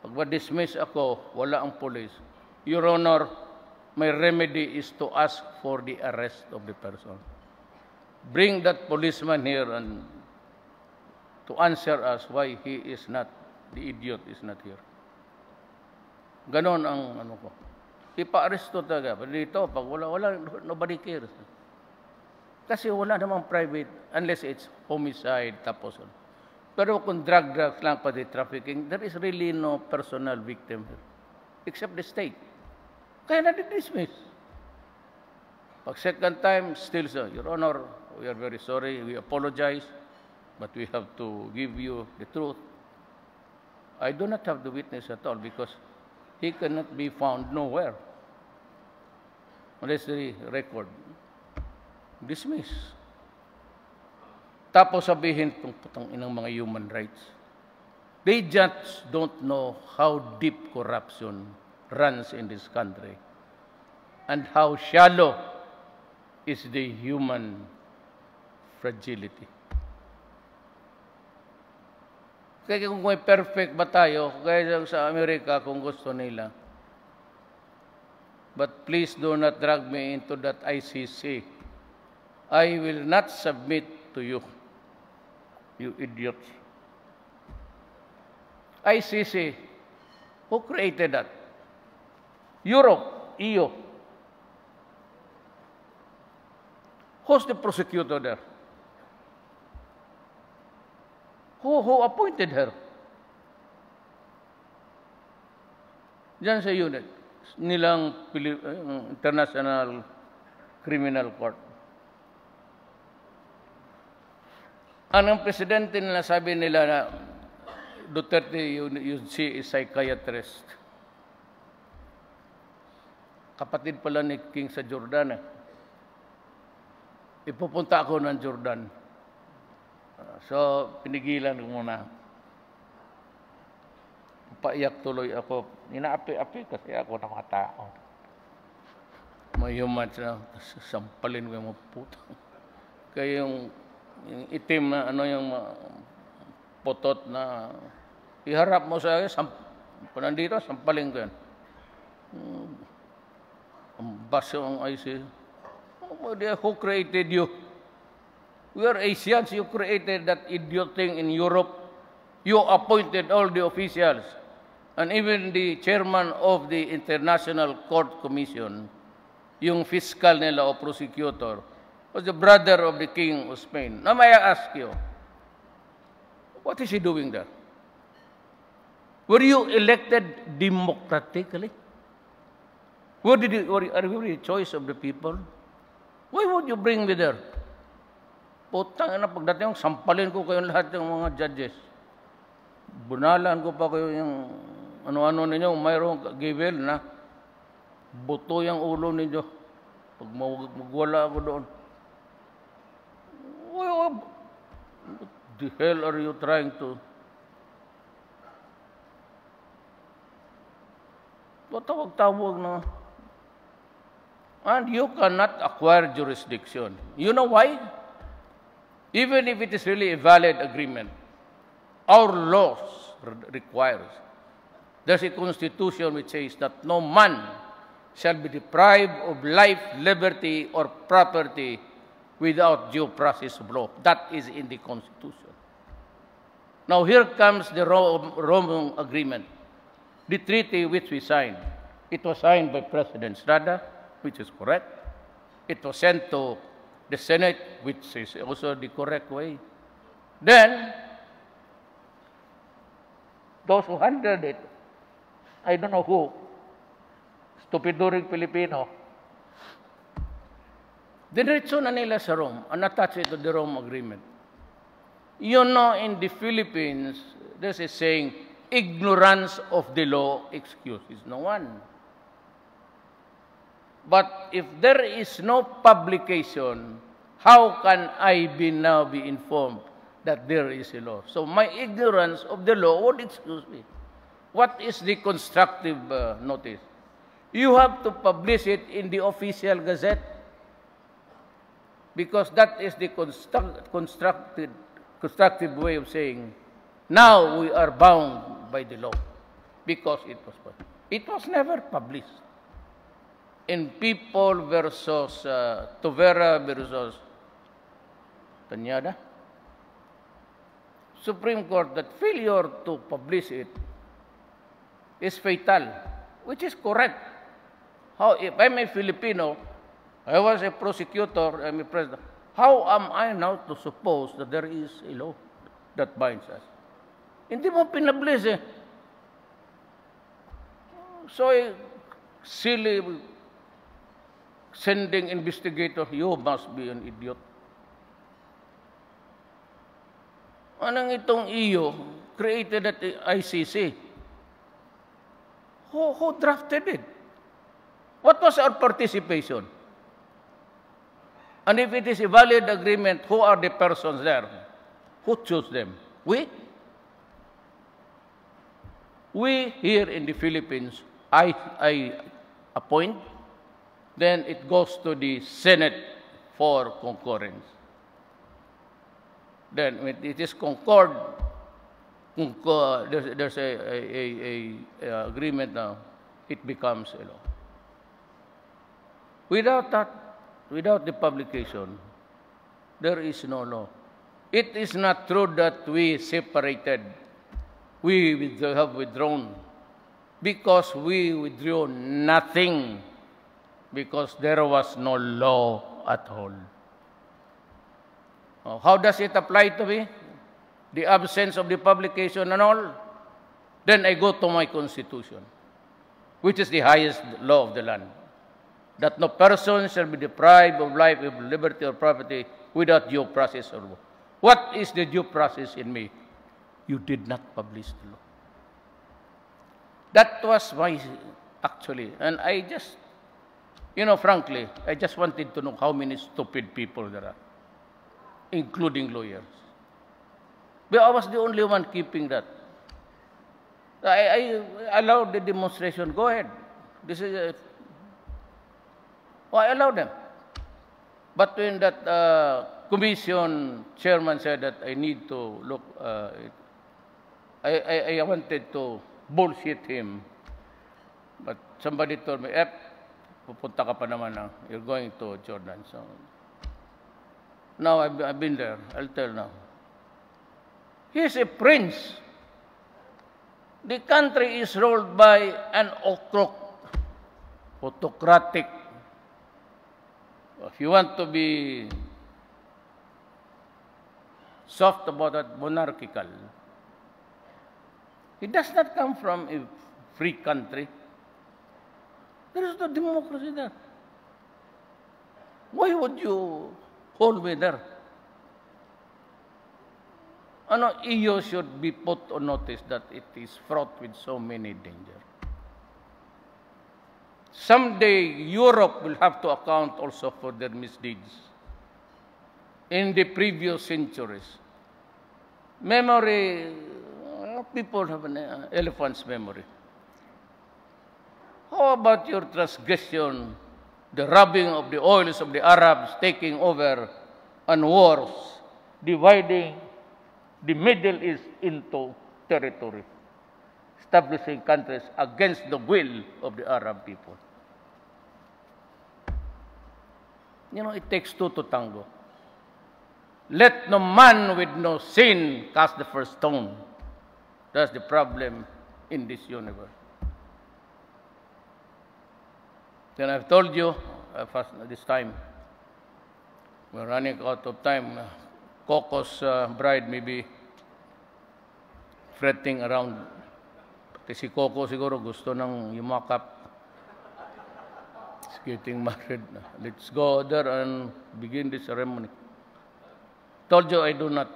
Pag ma-dismiss ako, wala ang police. Your Honor, my remedy is to ask for the arrest of the person. Bring that policeman here and to answer us why he is not, the idiot is not here. Ganon ang ano ko. Ipa-aresto talaga. Pero dito, pag wala, nobody cares. Kasi wala namang private unless it's homicide, tapos. Pero kung drugs lang, pati trafficking, there is really no personal victim here. Except the state. Kaya na-dismiss. Pag second time, still, sir, Your Honor, we are very sorry, we apologize, but we have to give you the truth. I do not have the witness at all because he cannot be found nowhere. Unless the record. Dismiss. Tapos sabihin itong putang inang mga human rights. They just don't know how deep corruption runs in this country and how shallow is the human fragility. Kaya kung may perfect ba tayo, kaya sa Amerika kung gusto nila. But please do not drag me into that ICC. I will not submit to you, you idiots. ICC, who created that? Europe, EU. Who's the prosecutor there? Who appointed her? Diyan sa unit nilang International Criminal Court. Anong presidente nila sabi nila na Duterte, you see a psychiatrist. Kapatid pala ni King sa Jordan. Ipupunta ako ng Jordan. So, pinigilan ko muna. Paiyak tuloy ako. Inaapi-api kasi ako ng mga tao. May human na sampalin ko yung mga puto. Kaya yung itim na ano yung potot na iharap mo sa akin, kung nandito, sampalin ko yan. Ang baso ang IC. Who created you? We are Asians. You created that idiot thing in Europe. You appointed all the officials. And even the chairman of the International Court Commission, yung fiscal nila o prosecutor, was the brother of the King of Spain. Now may I ask you, what is he doing there? Were you elected democratically? Are you the choice of the people? Why would you bring me there? Putang ina, pagdating sampalin ko kayong lahat ng mga judges. Bunalan ko pa kayo yung ano-ano ninyo, mayroong givel na buto yung ulo ninyo. Pag magwala ako doon. What the hell are you trying to? Tawag na. And you cannot acquire jurisdiction. You know why? Even if it is really a valid agreement, our laws requires. There's a constitution which says that no man shall be deprived of life, liberty, or property without due process of law. That is in the Constitution. Now here comes the Rome Agreement, the treaty which we signed. It was signed by President Estrada, which is correct. It was sent to the Senate, which is also the correct way. Then, those who handled it, I don't know who, stupiduring Filipino, diretso na nila sa Rome and attach it to the Rome Agreement. You know, in the Philippines, there's a saying, ignorance of the law excuses no one. But if there is no publication, how can I now be informed that there is a law? So my ignorance of the law would excuse me. What is the constructive notice? You have to publish it in the official gazette because that is the constructive way of saying, now we are bound by the law because it was never published. In People versus Tovera versus Tanyada, Supreme Court, that failure to publish it is fatal, which is correct. How, if I'm a Filipino, I was a prosecutor, I'm a president, how am I now to suppose that there is a law that binds us? Hindi mo pinablis eh. So, silly sending investigator, you must be an idiot. Anong itong EU created at ICC? Who drafted it? What was our participation? And if it is a valid agreement, who are the persons there? Who chose them? We? We here in the Philippines, I appoint, then it goes to the Senate for concurrence. Then when it is there's a agreement now, it becomes a law. Without that, without the publication, there is no law. It is not true that we separated, we have withdrawn, because we withdrew nothing, because there was no law at all. How does it apply to me? The absence of the publication and all? Then I go to my constitution, which is the highest law of the land, that no person shall be deprived of life, of liberty, or property without due process or law. What is the due process in me? You did not publish the law. That was my, actually, and I just, frankly, I just wanted to know how many stupid people there are, including lawyers. But I was the only one keeping that. I allowed the demonstration. Go ahead. This is I allowed them. But when that commission chairman said that I need to look, I wanted to bullshit him. But somebody told me, pupunta ka pa naman na. You're going to Jordan. So now I've been there. I'll tell now. He is a prince. The country is ruled by an autocratic. If you want to be soft about it, monarchical. It does not come from a free country. There is no democracy there. Why would you hold me there? EU should be put on notice that it is fraught with so many dangers. Someday, Europe will have to account also for their misdeeds in the previous centuries. Memory, people have an elephant's memory. How about your transgression, the robbing of the oils of the Arabs, taking over, and wars, dividing the Middle East into territory, establishing countries against the will of the Arab people? It takes two to tango. Let no man with no sin cast the first stone. That's the problem in this universe. Then I've told you, this time, we're running out of time. Coco's bride may be fretting around. Pati si Coco siguro gusto nang yumakap. It's getting married. Let's go there and begin the ceremony. Told you I do not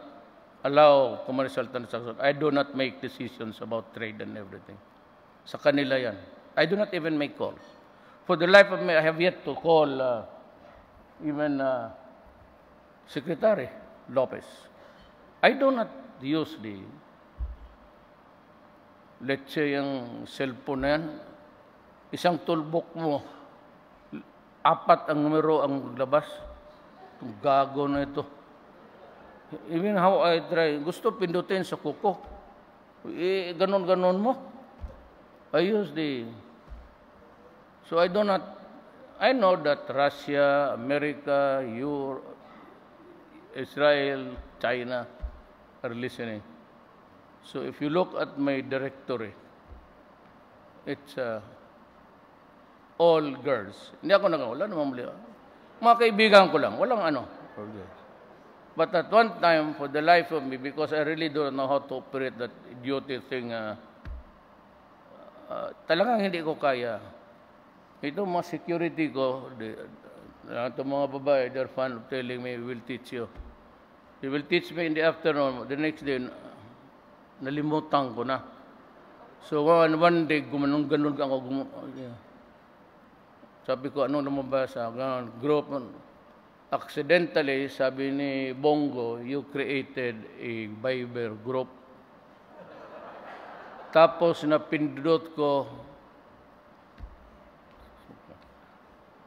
allow commercial transactions. I do not make decisions about trade and everything. Sa kanila yan. I do not even make calls. For the life of me, I have yet to call even Secretary Lopez. I do not use the, let's say, yung cellphone na yan, isang toolbook mo, 4 ang numero ang maglabas. Itong gago na ito. Even how I try, gusto pindutin sa kuko. Ganon-ganon mo. I use the, so I do not, I know that Russia, America, Europe, Israel, China are listening. So if you look at my directory, it's all girls. Hindi ako wala namang mali. Mga kaibigan ko lang, walang for girls. But at one time, for the life of me, because I really don't know how to operate that idiotic thing, talagang hindi ko kaya. Ito mga security ko, ito mga babae, they're fond of telling me, we will teach you. They will teach me in the afternoon. The next day, nalimutan ko na. So one day, ganun ako. Sabi ko, ano naman ba sa group? Accidentally, sabi ni Bongo, you created a Viber group. Tapos napindot ko,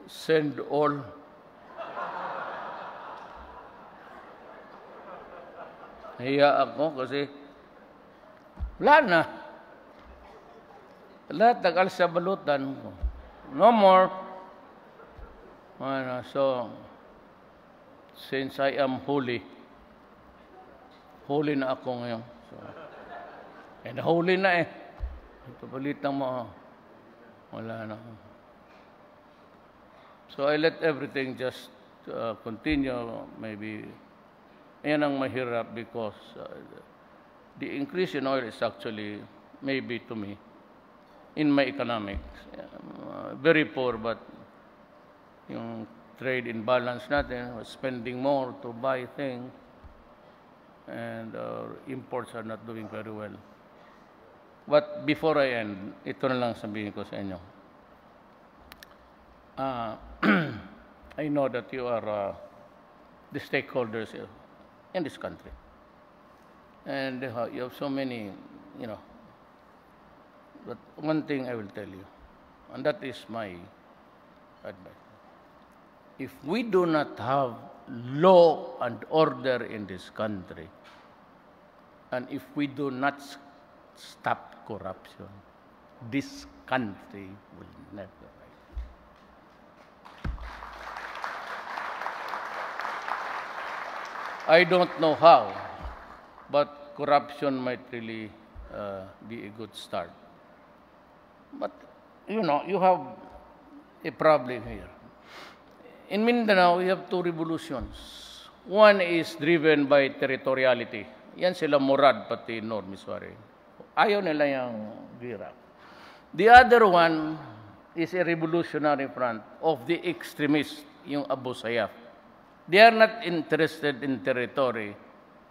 send all. Nahiya ako kasi wala na. Lahat nag-alis sa balutan ko. No more. So, since I am holy na ako ngayon. So, and holy na eh. Papalitan mo. Wala na. So I let everything just continue. Maybe, yan ang mahirap because the increase in oil is actually, maybe to me, in my economics, very poor, but yung trade imbalance natin, spending more to buy things, and imports are not doing very well. But before I end, ito na lang sabihin ko sa inyo. I know that you are the stakeholders in this country. And you have so many, but one thing I will tell you, and that is my advice. If we do not have law and order in this country, and if we do not stop corruption, this country will never rise. I don't know how, but corruption might really be a good start. But, you have a problem here. In Mindanao, we have two revolutions. One is driven by territoriality. Yan sila Murad, pati Nor Miswari. Ayaw nila yung gira. The other one is a revolutionary front of the extremists, yung Abu Sayyaf. They are not interested in territory.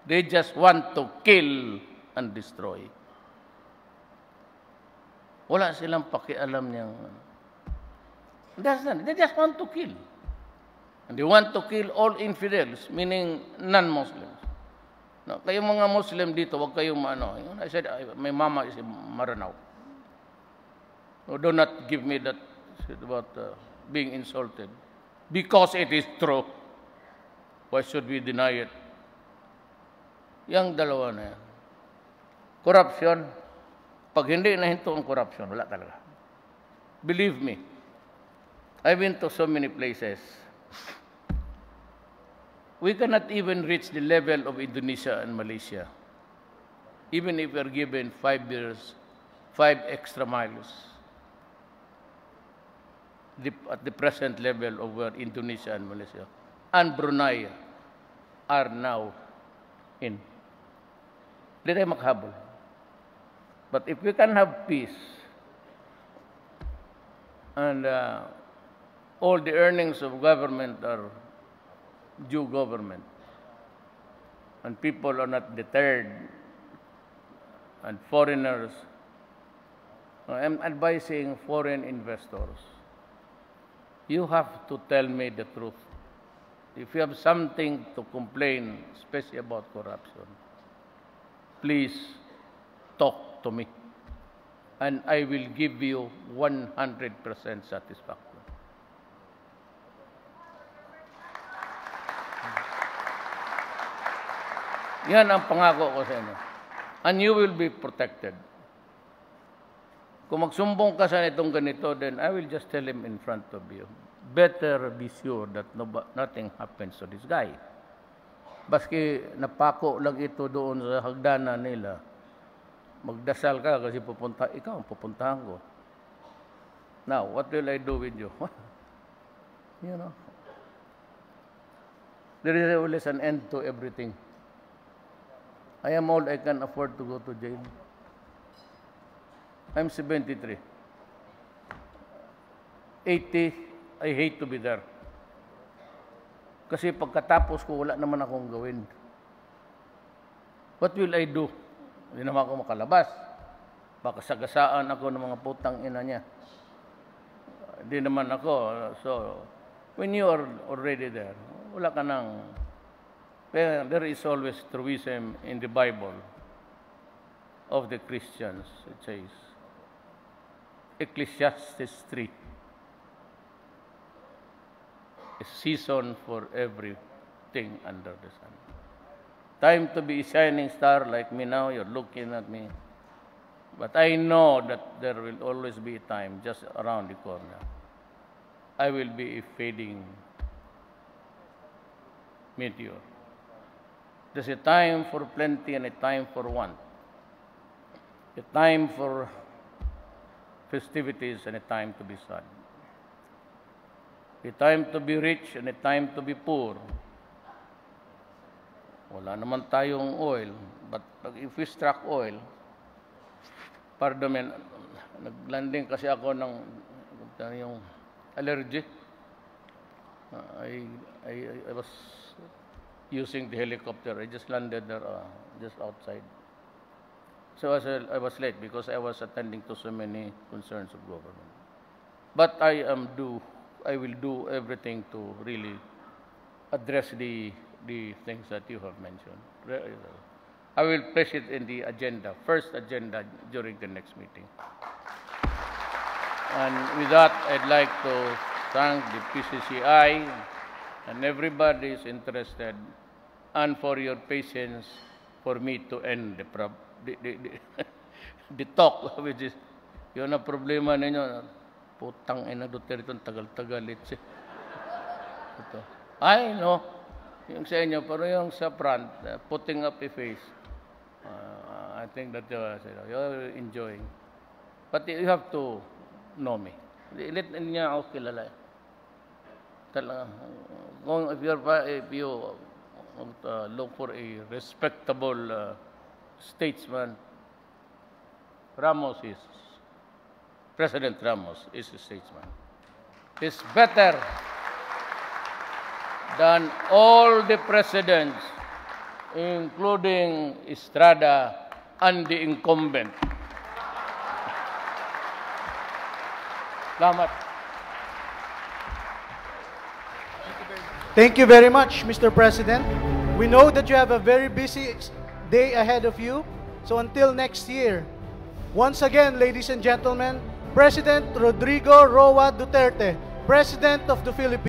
They just want to kill and destroy. Wala silang pakialam niyang. They just want to kill. And they want to kill all infidels, meaning non-Muslims. No, kayong mga Muslim dito, wag kayong I said, my mama is a Maranao. So do not give me that about being insulted. Because it is true. Why should we deny it? Yang dalawa na yan. Corruption. Pag hindi nahinto ang corruption, wala talaga. Believe me, I've been to so many places. We cannot even reach the level of Indonesia and Malaysia. Even if we are given 5 years, 5 extra miles. At the present level of where Indonesia and Malaysia and Brunei are now in. Hindi tayo makahabol. But if we can have peace and all the earnings of government are due government and people are not deterred and foreigners, I'm advising foreign investors, you have to tell me the truth. If you have something to complain, especially about corruption, please talk to me. And I will give you 100% satisfaction. Yan ang pangako ko sa inyo. And you will be protected. Kung magsumbong ka sa itong ganito, then I will just tell him in front of you. Better be sure that nothing happens to this guy. Baski napako lang ito doon sa hagdanan nila. Magdasal ka kasi ikaw ang pupuntahan ko. Now, what will I do with you? There is always an end to everything. I am old, I can afford to go to jail. I'm 73. 80, I hate to be there. Kasi pagkatapos ko, wala naman akong gawin. What will I do? Hindi naman ako makalabas. Baka sagasaan ako ng mga putang ina niya. Hindi naman ako. So, when you are already there, wala ka nang... There is always truism in the Bible of the Christians. It says, Ecclesiastes 3, a season for everything under the sun. Time to be a shining star like me now, you're looking at me. But I know that there will always be a time just around the corner. I will be a fading meteor. There's a time for plenty and a time for want. A time for festivities and a time to be sad. A time to be rich and a time to be poor. Wala naman tayong oil, but if we struck oil, pardon me, naglanding kasi ako ng yung allergy. I was using the helicopter. I just landed there, just outside. So I was late because I was attending to so many concerns of government. But I will do everything to really address the things that you have mentioned. I will place it in the agenda, first agenda during the next meeting. And with that, I'd like to thank the PCCI and everybody is interested, and for your patience for me to end the talk, which is, yun ang problema ninyo. Putang ina Duterte, tagal-tagal. Ito. I know, yung sa inyo, pero yung sa front, putting up a face, I think that you're enjoying. But you have to know me. Let niya ako kilala. If you look for a respectable statesman, President Ramos is a statesman. He's better than all the presidents, including Estrada and the incumbent. Salamat. Thank you very much, Mr. President. We know that you have a very busy day ahead of you. So until next year, once again, ladies and gentlemen, President Rodrigo Roa Duterte, President of the Philippines.